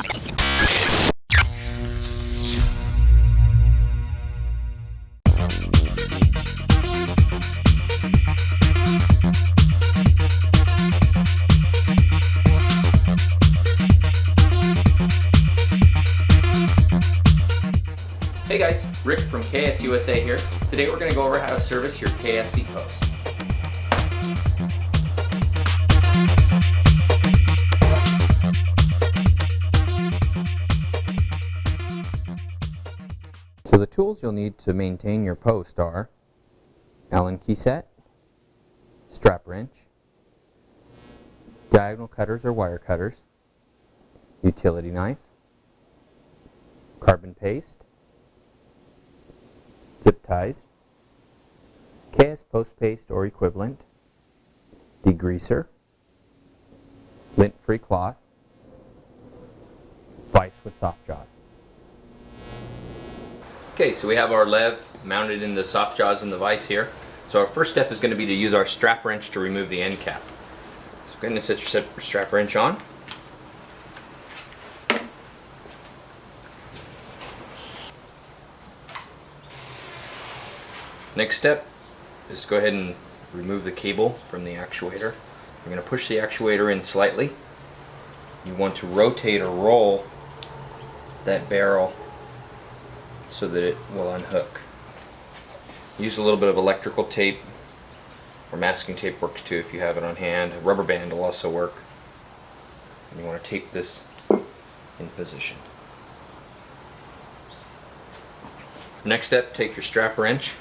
Hey guys, Rick from KS USA here. Today we're going to go over how to service your KS seat post. So the tools you'll need to maintain your post are Allen key set, strap wrench, diagonal cutters or wire cutters, utility knife, carbon paste, zip ties, KS post paste or equivalent, degreaser, lint-free cloth, vise with soft jaws. Okay, so we have our LEV mounted in the soft jaws and the vise here. So our first step is going to be to use our strap wrench to remove the end cap. So go ahead and set your strap wrench on. Next step is to go ahead and remove the cable from the actuator. You're going to push the actuator in slightly. You want to rotate or roll that barrel so that it will unhook. Use a little bit of electrical tape, or masking tape works too if you have it on hand. A rubber band will also work. And you want to tape this in position. Next step, take your strap wrench.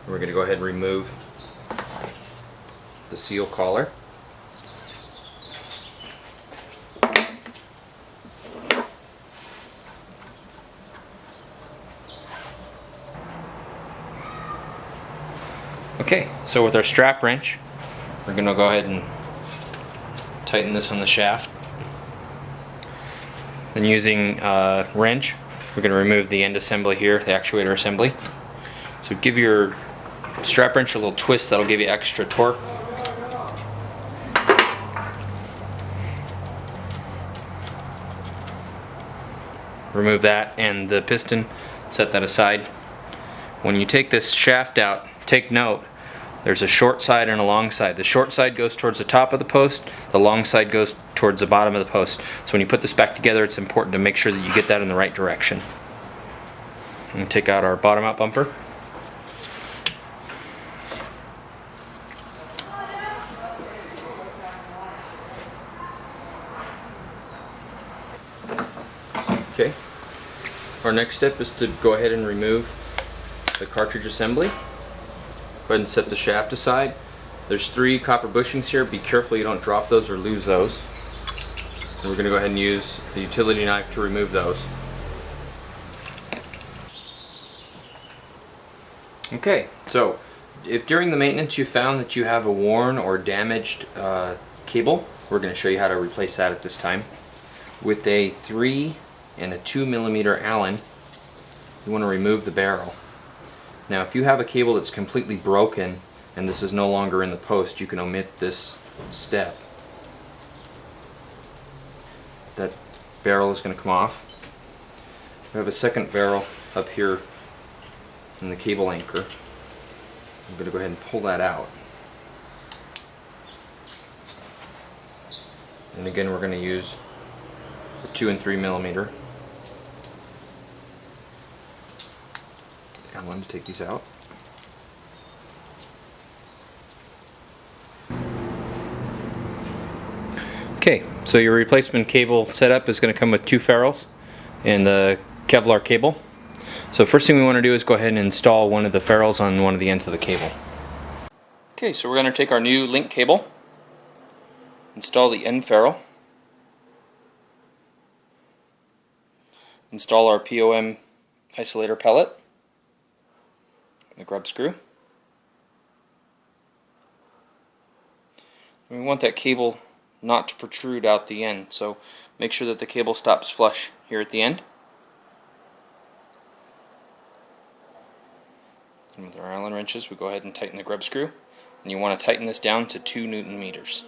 We're going to go ahead and remove the seal collar. Okay, so with our strap wrench, we're going to go ahead and tighten this on the shaft. Then using a wrench, we're going to remove the end assembly here, the actuator assembly. So give your strap wrench a little twist, that'll give you extra torque. Remove that and the piston, set that aside. When you take this shaft out, take note, there's a short side and a long side. The short side goes towards the top of the post, the long side goes towards the bottom of the post. So when you put this back together, it's important to make sure that you get that in the right direction. And take out our bottom out bumper. Okay, our next step is to go ahead and remove the cartridge assembly. Go ahead and set the shaft aside. There's 3 copper bushings here. Be careful you don't drop those or lose those. And we're going to go ahead and use the utility knife to remove those. Okay, so if during the maintenance you found that you have a worn or damaged cable, we're going to show you how to replace that at this time. With a 3 and a 2mm Allen, you want to remove the barrel. Now if you have a cable that's completely broken and this is no longer in the post, you can omit this step. That barrel is going to come off. We have a second barrel up here in the cable anchor. I'm going to go ahead and pull that out. And again we're going to use a 2 and 3mm Allen to take these out. Okay, so your replacement cable setup is going to come with 2 ferrules and the Kevlar cable. So first thing we want to do is go ahead and install one of the ferrules on one of the ends of the cable. Okay, so we're going to take our new link cable, install the end ferrule, install our POM isolator pellet, the grub screw. We want that cable not to protrude out the end, so make sure that the cable stops flush here at the end. And with our Allen wrenches, we go ahead and tighten the grub screw. and you want to tighten this down to 2 Newton meters.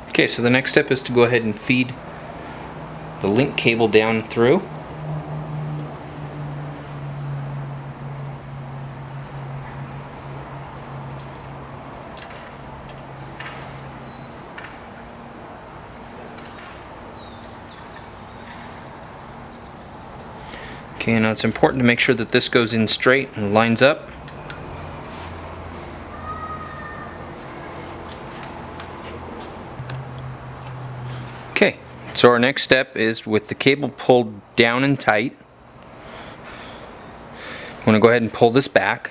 Okay, so the next step is to go ahead and feed the link cable down through. Okay, now it's important to make sure that this goes in straight and lines up. Okay, so our next step is with the cable pulled down and tight. I'm going to go ahead and pull this back.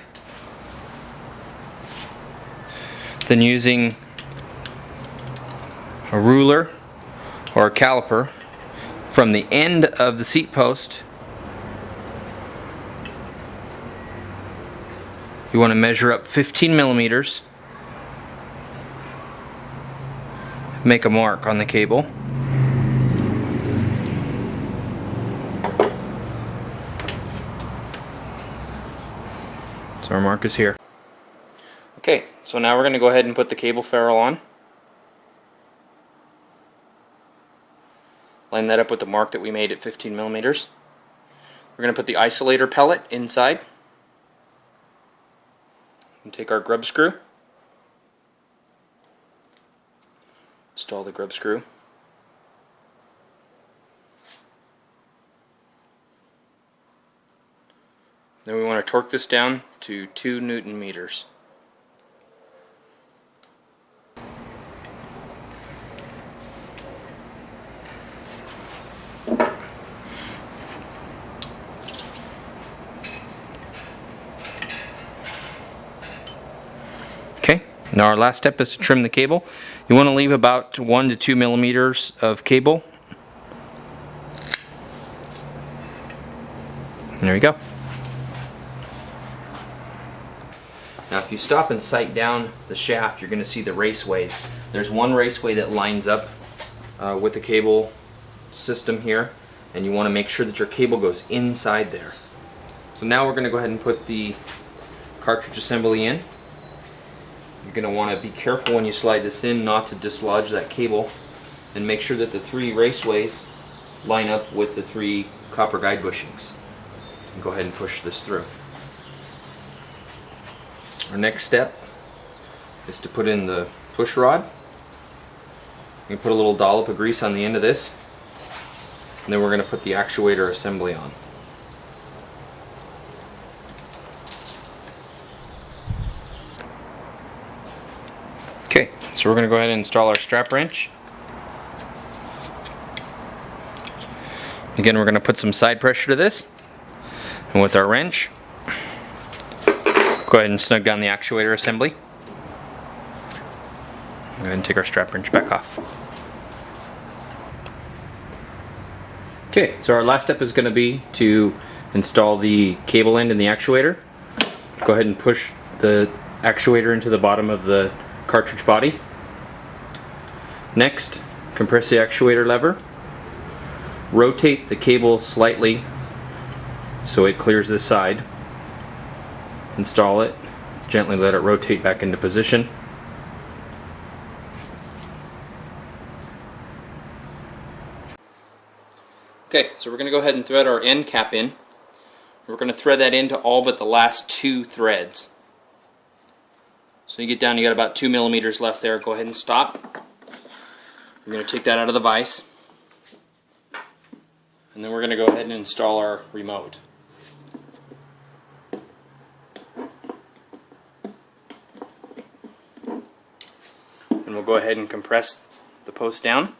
Then using a ruler or a caliper from the end of the seat post, you want to measure up 15 millimeters, make a mark on the cable. So our mark is here. Okay, so now we're going to go ahead and put the cable ferrule on. Line that up with the mark that we made at 15 millimeters. We're going to put the isolator pellet inside. And take our grub screw. Install the grub screw. Then we want to torque this down to 2 Newton meters. Okay, now our last step is to trim the cable. You want to leave about 1 to 2 millimeters of cable. There we go. Now if you stop and sight down the shaft, you're going to see the raceways. There's one raceway that lines up with the cable system here, and you want to make sure that your cable goes inside there. So now we're going to go ahead and put the cartridge assembly in. You're going to want to be careful when you slide this in not to dislodge that cable, and make sure that the 3 raceways line up with the 3 copper guide bushings. And go ahead and push this through. Our next step is to put in the push rod. You can put a little dollop of grease on the end of this, and then we're going to put the actuator assembly on. Okay, so we're going to go ahead and install our strap wrench. Again, we're going to put some side pressure to this, and with our wrench, go ahead and snug down the actuator assembly. Go ahead and take our strap wrench back off. Okay, so our last step is going to be to install the cable end in the actuator. Go ahead and push the actuator into the bottom of the cartridge body. Next, compress the actuator lever. Rotate the cable slightly so it clears this side. Install it, gently let it rotate back into position. Okay, so we're going to go ahead and thread our end cap in. We're going to thread that into all but the last 2 threads. So you get down, you got about 2 millimeters left there. Go ahead and stop. We're going to take that out of the vise. And then we're going to go ahead and install our remote. And we'll go ahead and compress the post down.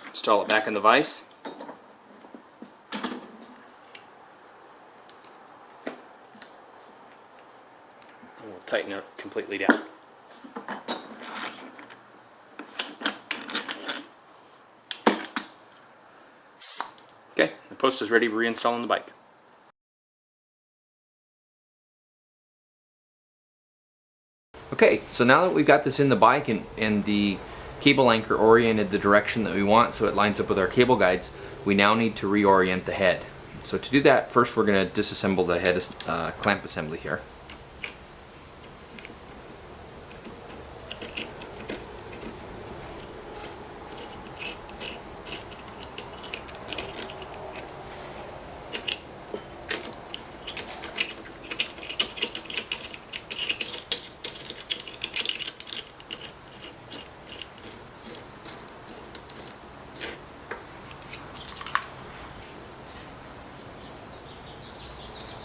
Install it back in the vise. And we'll tighten it completely down. Okay, the post is ready to reinstall on the bike. Okay, so now that we've got this in the bike and the cable anchor oriented the direction that we want so it lines up with our cable guides, we now need to reorient the head. So to do that, first we're going to disassemble the head clamp assembly here.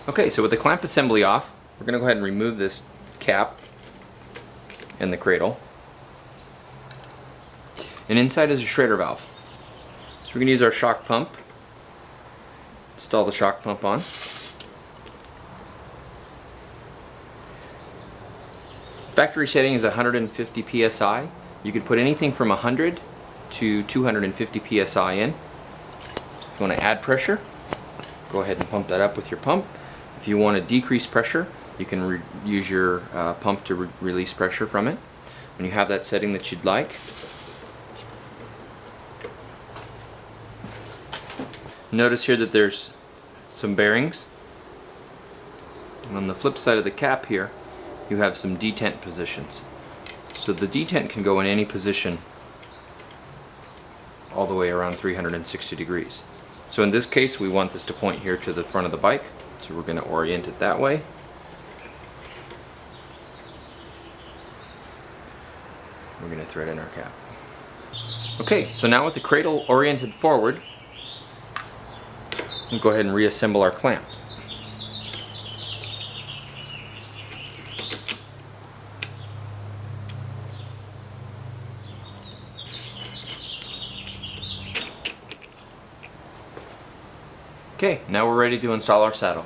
Okay, so with the clamp assembly off, we're going to go ahead and remove this cap and the cradle. And inside is a shredder valve. So we're going to use our shock pump. Install the shock pump on. Factory setting is 150 psi. You could put anything from 100 to 250 psi in. So if you want to add pressure, go ahead and pump that up with your pump. If you want to decrease pressure, you can use your pump to release pressure from it. When you have that setting that you'd like, notice here that there's some bearings, and on the flip side of the cap here you have some detent positions. So the detent can go in any position all the way around 360 degrees. So in this case we want this to point here to the front of the bike. So we're going to orient it that way. We're going to thread in our cap. Okay, so now with the cradle oriented forward, we'll go ahead and reassemble our clamp. Okay, now we're ready to install our saddle.